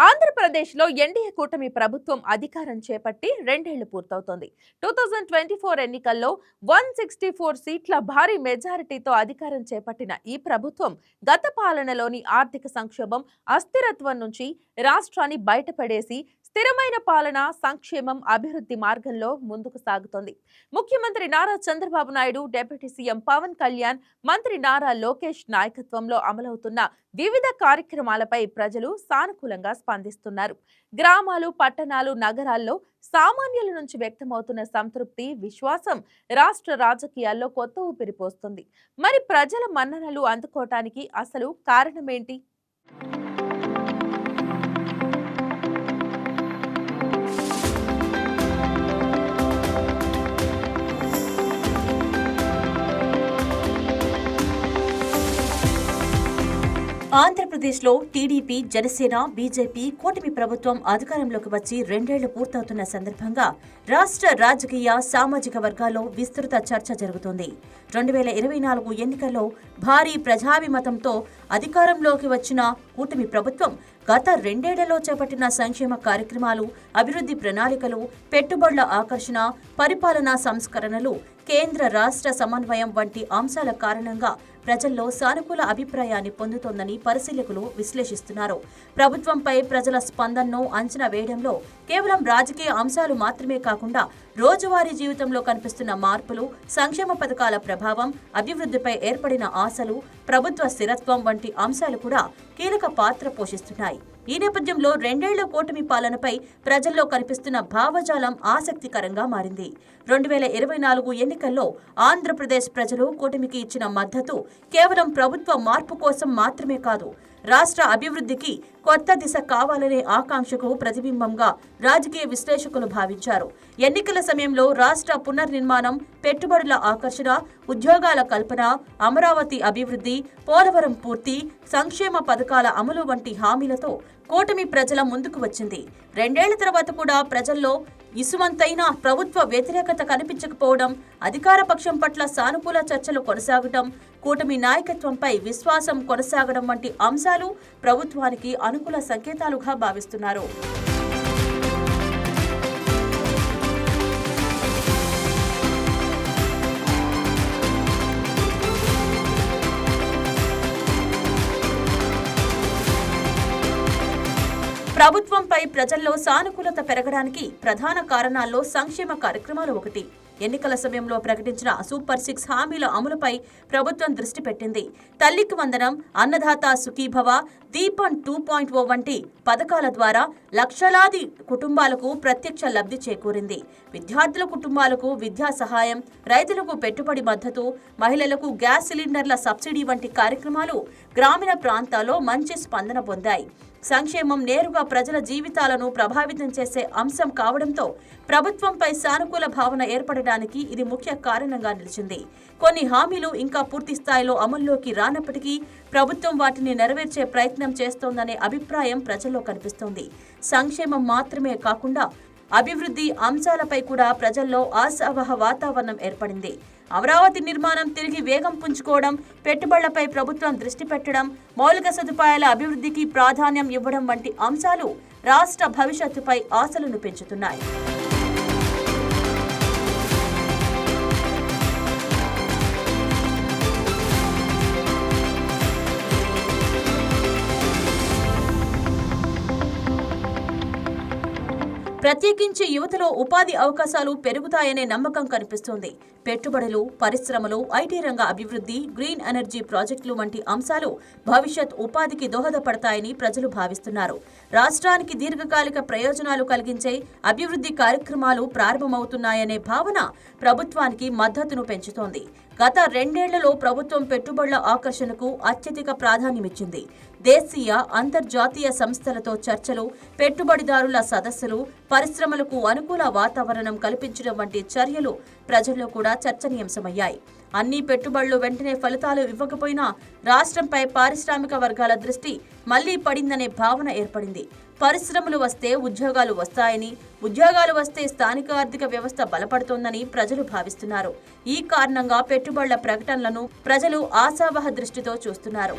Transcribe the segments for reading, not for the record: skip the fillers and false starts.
ఆంధ్రప్రదేశ్లో ఎన్డీఏ కూటమి ప్రభుత్వం అధికారం చేపట్టి రెండేళ్లు పూర్తవుతోంది. 2024 ఎన్నికల్లో 164 సీట్ల భారీ మెజారిటీతో అధికారం చేపట్టిన ఈ ప్రభుత్వం గత పాలనలోని ఆర్థిక సంక్షోభం, అస్థిరత్వం నుంచి రాష్ట్రాన్ని బయటపడేసి స్థిరమైన పాలన, సంక్షేమం, అభివృద్ధి మార్గంలో ముందుకు సాగుతోంది. ముఖ్యమంత్రి నారా చంద్రబాబు నాయుడు, డిప్యూటీ సీఎం పవన్ కళ్యాణ్, మంత్రి నారా లోకేష్ నాయకత్వంలో అమలవుతున్న వివిధ కార్యక్రమాలపై ప్రజలు సానుకూలంగా స్పందిస్తున్నారు. గ్రామాలు, పట్టణాలు, నగరాల్లో సామాన్యుల నుంచి వ్యక్తమవుతున్న సంతృప్తి, విశ్వాసం రాష్ట్ర రాజకీయాల్లో కొత్త ఊపిరి పోస్తుంది. మరి ప్రజల మన్ననలు అందుకోవటానికి అసలు కారణమేంటి? ఆంధ్రప్రదేశ్లో టీడీపీ, జనసేన, బీజేపీ కూటమి ప్రభుత్వం అధికారంలోకి వచ్చి రెండేళ్లు పూర్తవుతున్న సందర్భంగా రాష్ట్ర రాజకీయ, సామాజిక వర్గాల్లో విస్తృత చర్చ జరుగుతోంది. 2024 ఎన్నికల్లో భారీ ప్రజాభిమతంతో అధికారంలోకి వచ్చిన కూటమి ప్రభుత్వం గత రెండేళ్లలో చేపట్టిన సంక్షేమ కార్యక్రమాలు, అభివృద్ధి ప్రణాళికలు, పెట్టుబడుల ఆకర్షణ, పరిపాలనా సంస్కరణలు, కేంద్ర రాష్ట్ర సమన్వయం వంటి అంశాల కారణంగా ప్రజల్లో సానుకూల అభిప్రాయాన్ని పొందుతోందని పరిశీలకులు విశ్లేషిస్తున్నారు. ప్రభుత్వంపై ప్రజల స్పందనను అంచనా వేయడంలో కేవలం రాజకీయ అంశాలు మాత్రమే కాకుండా రోజువారీ జీవితంలో కనిపిస్తున్న మార్పులు, సంక్షేమ పథకాల ప్రభావం, అభివృద్ధిపై ఏర్పడిన ఆశలు, ప్రభుత్వ స్థిరత్వం వంటి అంశాలు కూడా కీలక పాత్ర పోషిస్తున్నాయి. ఈ నేపథ్యంలో రెండేళ్ల కూటమి పాలనపై ప్రజల్లో కనిపిస్తున్న భావజాలం ఆసక్తికరంగా మారింది. 2024 ఎన్నికల్లో ఆంధ్రప్రదేశ్ ప్రజలు కూటమికి ఇచ్చిన మద్దతు కేవలం ప్రభుత్వ మార్పు కోసం మాత్రమే కాదు, రాష్ట్ర అభివృద్ధికి కొత్త దిశ కావాలనే ఆకాంక్షకు ప్రతిబింబంగా రాజకీయ విశ్లేషకులు భావించారు. ఎన్నికల సమయంలో రాష్ట్ర పునర్నిర్మాణం, పెట్టుబడుల ఆకర్షణ, ఉద్యోగాల కల్పన, అమరావతి అభివృద్ధి, పోలవరం పూర్తి, సంక్షేమ పథకాల అమలు వంటి హామీలతో కూటమి ప్రజల ముందుకు వచ్చింది. రెండేళ్ల తర్వాత కూడా ప్రజల్లో ఇసుమంతైన ప్రభుత్వ వ్యతిరేకత కనిపించకపోవడం, అధికార పక్షం పట్ల సానుకూల చర్చలు కొనసాగడం, కూటమి నాయకత్వంపై విశ్వాసం కొనసాగడం వంటి అంశాలు ప్రభుత్వానికి అనుకూల సంకేతాలుగా భావిస్తున్నారు. ప్రభుత్వంపై ప్రజల్లో సానుకూలత పెరగడానికి ప్రధాన కారణాల్లో సంక్షేమ కార్యక్రమాలు ఒకటి. ఎన్నికల సమయంలో ప్రకటించిన సూపర్ 6 హామీల అమలుపై ప్రభుత్వం దృష్టి పెట్టింది. తల్లికి వందనం, అన్నదాత సుఖీభవ, దీపం 2.0 వంటి పథకాల ద్వారా లక్షలాది కుటుంబాలకు ప్రత్యక్ష లబ్ధి చేకూరింది. విద్యార్థుల కుటుంబాలకు విద్యా సహాయం, రైతులకు పెట్టుబడి మద్దతు, మహిళలకు గ్యాస్ సిలిండర్ల సబ్సిడీ వంటి కార్యక్రమాలు గ్రామీణ ప్రాంతాల్లో మంచి స్పందన పొందాయి. సంక్షేమం నేరుగా ప్రజల జీవితాలను ప్రభావితం చేసే అంశం కావడంతో ప్రభుత్వంపై సానుకూల భావన ఏర్పడడానికి ఇది ముఖ్య కారణంగా నిలిచింది. కొన్ని హామీలు ఇంకా పూర్తి స్థాయిలో అమల్లోకి రానప్పటికీ ప్రభుత్వం వాటిని నెరవేర్చే ప్రయత్నం చేస్తోందనే అభిప్రాయం ప్రజల్లో కనిపిస్తోంది. సంక్షేమం మాత్రమే కాకుండా అభివృద్ధి అంశాలపై కూడా ప్రజల్లో ఆశావహ వాతావరణం ఏర్పడింది. అమరావతి నిర్మాణం తిరిగి వేగం పుంజుకోవడం, పెట్టుబడులపై ప్రభుత్వం దృష్టి పెట్టడం, మౌలిక సదుపాయాల అభివృద్ధికి ప్రాధాన్యం ఇవ్వడం వంటి అంశాలు రాష్ట్ర భవిష్యత్తుపై ఆశలను పెంచుతున్నాయి. ప్రత్యేకించి యువతలో ఉపాధి అవకాశాలు పెరుగుతాయనే నమ్మకం కనిపిస్తోంది. పెట్టుబడులు, పరిశ్రమలు, ఐటీ రంగ అభివృద్ధి, గ్రీన్ ఎనర్జీ ప్రాజెక్టులు వంటి అంశాలు భవిష్యత్ ఉపాధికి దోహదపడతాయని ప్రజలు భావిస్తున్నారు. రాష్ట్రానికి దీర్ఘకాలిక ప్రయోజనాలు కలిగించే అభివృద్ధి కార్యక్రమాలు ప్రారంభమవుతున్నాయనే భావన ప్రభుత్వానికి మద్దతును పెంచుతోంది. గత రెండేళ్లలో ప్రభుత్వం పెట్టుబడుల ఆకర్షణకు అత్యధిక ప్రాధాన్యమిచ్చింది. దేశీయ, అంతర్జాతీయ సంస్థలతో చర్చలు, పెట్టుబడిదారుల సదస్సులు, పరిశ్రమలకు అనుకూల వాతావరణం కల్పించడం వంటి చర్యలు ప్రజల్లో కూడా చర్చనీయాంశమయ్యాయి. అన్ని పెట్టుబడులు వెంటనే ఫలితాలు ఇవ్వకపోయినా రాష్ట్రంపై పారిశ్రామిక వర్గాల దృష్టి మళ్లీ పడిందనే భావన ఏర్పడింది. పరిశ్రమలు వస్తే ఉద్యోగాలు వస్తాయని, ఉద్యోగాలు వస్తే స్థానిక ఆర్థిక వ్యవస్థ బలపడుతోందని ప్రజలు భావిస్తున్నారు. ఈ కారణంగా పెట్టుబడుల ప్రకటనలను ప్రజలు ఆశావహ దృష్టితో చూస్తున్నారు.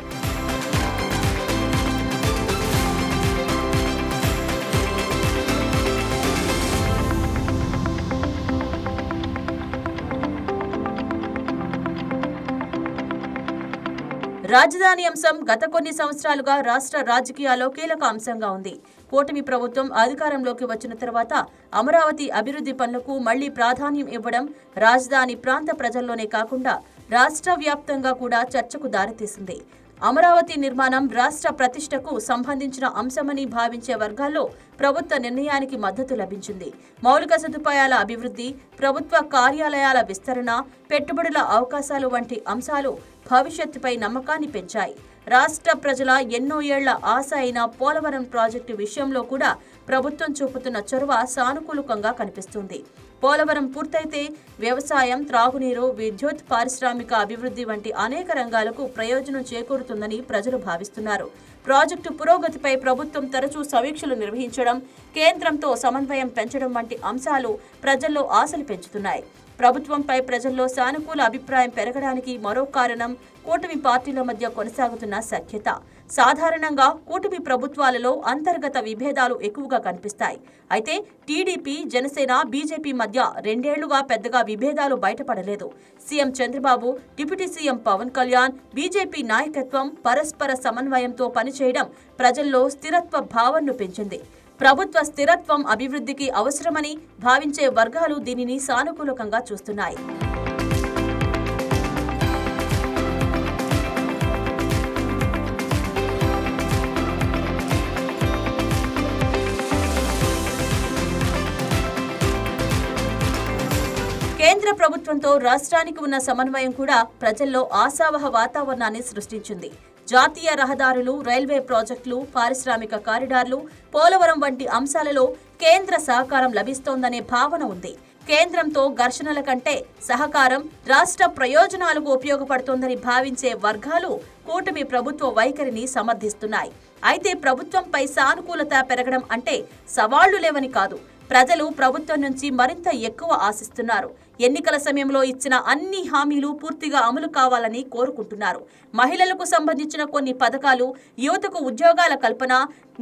రాజధాని అంశం గత కొన్ని సంవత్సరాలుగా రాష్ట్ర రాజకీయాల్లో కీలక అంశంగా ఉంది. కూటమి ప్రభుత్వం అధికారంలోకి వచ్చిన తర్వాత అమరావతి అభివృద్ధి పనులకు మళ్లీ ప్రాధాన్యం ఇవ్వడం రాజధాని ప్రాంత ప్రజల్లోనే కాకుండా రాష్ట్ర వ్యాప్తంగా కూడా చర్చకు దారితీసింది. అమరావతి నిర్మాణం రాష్ట్ర ప్రతిష్టకు సంబంధించిన అంశమని భావించే వర్గాల్లో ప్రభుత్వ నిర్ణయానికి మద్దతు లభించింది. మౌలిక సదుపాయాల అభివృద్ధి, ప్రభుత్వ కార్యాలయాల విస్తరణ, పెట్టుబడుల అవకాశాలు వంటి అంశాలు భవిష్యత్తుపై నమ్మకాన్ని పెంచాయి. రాష్ట్ర ప్రజల ఎన్నో ఏళ్ల ఆశ అయిన పోలవరం ప్రాజెక్టు విషయంలో కూడా ప్రభుత్వం చూపుతున్న చొరవ సానుకూలంగా కనిపిస్తుంది. పోలవరం పూర్తయితే వ్యవసాయం, త్రాగునీరు, విద్యుత్, పారిశ్రామిక అభివృద్ధి వంటి అనేక రంగాలకు ప్రయోజనం చేకూరుతుందని ప్రజలు భావిస్తున్నారు. ప్రాజెక్టు పురోగతిపై ప్రభుత్వం తరచూ సమీక్షలు నిర్వహించడం, కేంద్రంతో సమన్వయం పెంచడం వంటి అంశాలు ప్రజల్లో ఆశలు పెంచుతున్నాయి. ప్రభుత్వంపై ప్రజల్లో సానుకూల అభిప్రాయం పెరగడానికి మరో కారణం కూటమి పార్టీల మధ్య కొనసాగుతున్న సఖ్యత. సాధారణంగా కూటమి ప్రభుత్వాలలో అంతర్గత విభేదాలు ఎక్కువగా కనిపిస్తాయి. అయితే టీడీపీ, జనసేన, బీజేపీ మధ్య రెండేళ్లుగా పెద్దగా విభేదాలు బయటపడలేదు. CM Chandrababu, deputy CM Pavan Kalyan, BJP నాయకత్వం పరస్పర సమన్వయంతో పనిచేయడం ప్రజల్లో స్థిరత్వ భావనను పెంచింది. ప్రభుత్వ స్థిరత్వం అభివృద్ధికి అవసరమని భావించే వర్గాలు దీనిని సానుకూలంగా చూస్తున్నాయి. కేంద్ర ప్రభుత్వంతో రాష్ట్రానికి ఉన్న సమన్వయం కూడా ప్రజల్లో ఆశావహ వాతావరణాన్ని సృష్టించింది. జాతీయ రహదారులు, రైల్వే ప్రాజెక్టులు, పారిశ్రామిక కారిడార్లు, పోలవరం వంటి అంశాలలో కేంద్ర సహకారం లభిస్తోందనే భావన ఉంది. కేంద్రంతో ఘర్షణల కంటే సహకారం రాష్ట్ర ప్రయోజనాలకు ఉపయోగపడుతోందని భావించే వర్గాలు కూటమి ప్రభుత్వ వైఖరిని సమర్థిస్తున్నాయి. అయితే ప్రభుత్వంపై సానుకూలత పెరగడం అంటే సవాళ్లు లేవని కాదు. ప్రజలు ప్రభుత్వం నుంచి మరింత ఎక్కువ ఆశిస్తున్నారు. ఎన్నికల సమయంలో ఇచ్చిన అన్ని హామీలు పూర్తిగా అమలు కావాలని కోరుకుంటున్నారు. మహిళలకు సంబంధించిన కొన్ని పథకాలు, యువతకు ఉద్యోగాల కల్పన,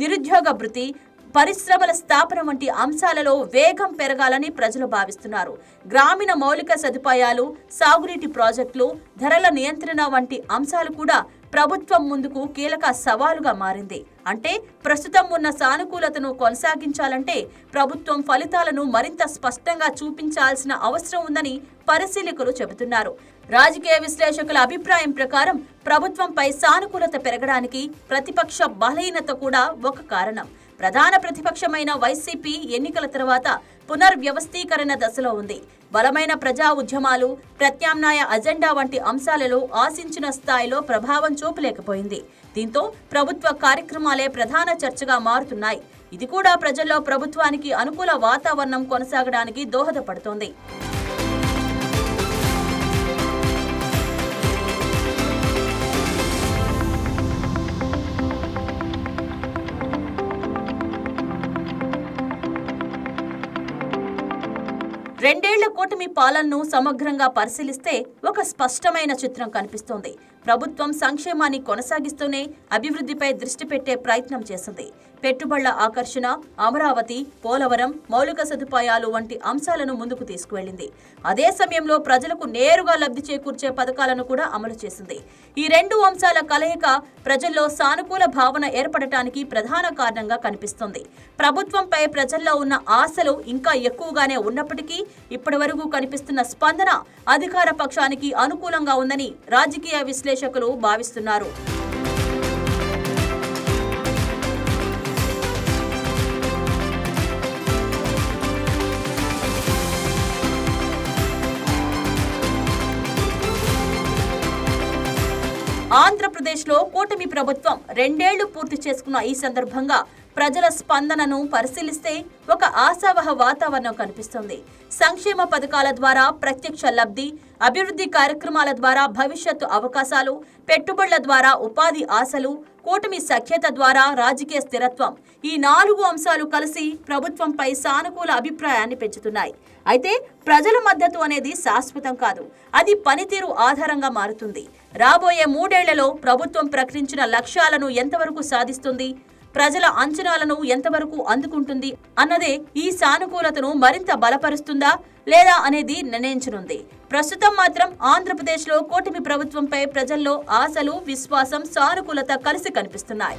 నిరుద్యోగ భృతి, పరిశ్రమల స్థాపన వంటి అంశాలలో వేగం పెరగాలని ప్రజలు భావిస్తున్నారు. గ్రామీణ మౌలిక సదుపాయాలు, సాగునీటి ప్రాజెక్టులు, ధరల నియంత్రణ వంటి అంశాలు కూడా ప్రభుత్వం ముందుకు కీలక సవాలుగా మారింది. అంటే ప్రస్తుతం ఉన్న సానుకూలతను కొనసాగించాలంటే ప్రభుత్వం ఫలితాలను మరింత స్పష్టంగా చూపించాల్సిన అవసరం ఉందని పరిశీలకులు చెబుతున్నారు. రాజకీయ విశ్లేషకుల అభిప్రాయం ప్రకారం ప్రభుత్వంపై సానుకూలత పెరగడానికి ప్రతిపక్ష బలహీనత కూడా ఒక కారణం. ప్రధాన ప్రతిపక్షమైన వైసీపీ ఎన్నికల తర్వాత పునర్వ్యవస్థీకరణ దశలో ఉంది. బలమైన ప్రజా ఉద్యమాలు, ప్రత్యామ్నాయ అజెండా వంటి అంశాలలో ఆశించిన స్థాయిలో ప్రభావం చూపలేకపోయింది. దీంతో ప్రభుత్వ కార్యక్రమాలే ప్రధాన చర్చగా మారుతున్నాయి. ఇది కూడా ప్రజల్లో ప్రభుత్వానికి అనుకూల వాతావరణం కొనసాగడానికి దోహదపడుతోంది. రెండేళ్ల కూటమి పాలనను సమగ్రంగా పరిశీలిస్తే ఒక స్పష్టమైన చిత్రం కనిపిస్తోంది. ప్రభుత్వం సంక్షేమాన్ని కొనసాగిస్తూనే అభివృద్ధిపై దృష్టి పెట్టే ప్రయత్నం చేసింది. పెట్టుబడుల ఆకర్షణ, అమరావతి, పోలవరం, మౌలిక సదుపాయాలు వంటి అంశాలను ముందుకు తీసుకువెళ్లింది. అదే సమయంలో ప్రజలకు నేరుగా లబ్ధి చేకూర్చే పథకాలను కూడా అమలు చేసింది. ఈ రెండు అంశాల కలయిక ప్రజల్లో సానుకూల భావన ఏర్పడటానికి ప్రధాన కారణంగా కనిపిస్తోంది. ప్రభుత్వంపై ప్రజల్లో ఉన్న ఆశలు ఇంకా ఎక్కువగానే ఉన్నప్పటికీ ఇప్పటివరకు కనిపిస్తున్న స్పందన అధికార పక్షానికి అనుకూలంగా ఉందని రాజకీయ విశ్లేషకులు భావిస్తున్నారు. ఆంధ్రప్రదేశ్లో కూటమి ప్రభుత్వం రెండేళ్లు పూర్తి చేసుకున్న ఈ సందర్భంగా ప్రజల స్పందనను పరిశీలిస్తే ఒక ఆశావహ వాతావరణం కనిపిస్తుంది. సంక్షేమ పథకాల ద్వారా ప్రత్యక్ష లబ్ధి, అభివృద్ధి కార్యక్రమాల ద్వారా భవిష్యత్తు అవకాశాలు, పెట్టుబడుల ద్వారా ఉపాధి ఆశలు, కూటమి సఖ్యత ద్వారా రాజకీయ స్థిరత్వం, ఈ 4 అంశాలు కలిసి ప్రభుత్వంపై సానుకూల అభిప్రాయాన్ని పెంచుతున్నాయి. అయితే ప్రజల మద్దతు అనేది శాశ్వతం కాదు. అది పనితీరు ఆధారంగా మారుతుంది. రాబోయే 3 ఏళ్లలో ప్రభుత్వం ప్రకటించిన లక్ష్యాలను ఎంతవరకు సాధిస్తుంది, ప్రజల అంచనాలను ఎంతవరకు అందుకుంటుంది అన్నదే ఈ సానుకూలతను మరింత బలపరుస్తుందా లేదా అనేది నిర్ణయించనుంది. ప్రస్తుతం మాత్రం ఆంధ్రప్రదేశ్లో కూటమి ప్రభుత్వంపై ప్రజల్లో ఆశలు, విశ్వాసం, సానుకూలత కలిసి కనిపిస్తున్నాయి.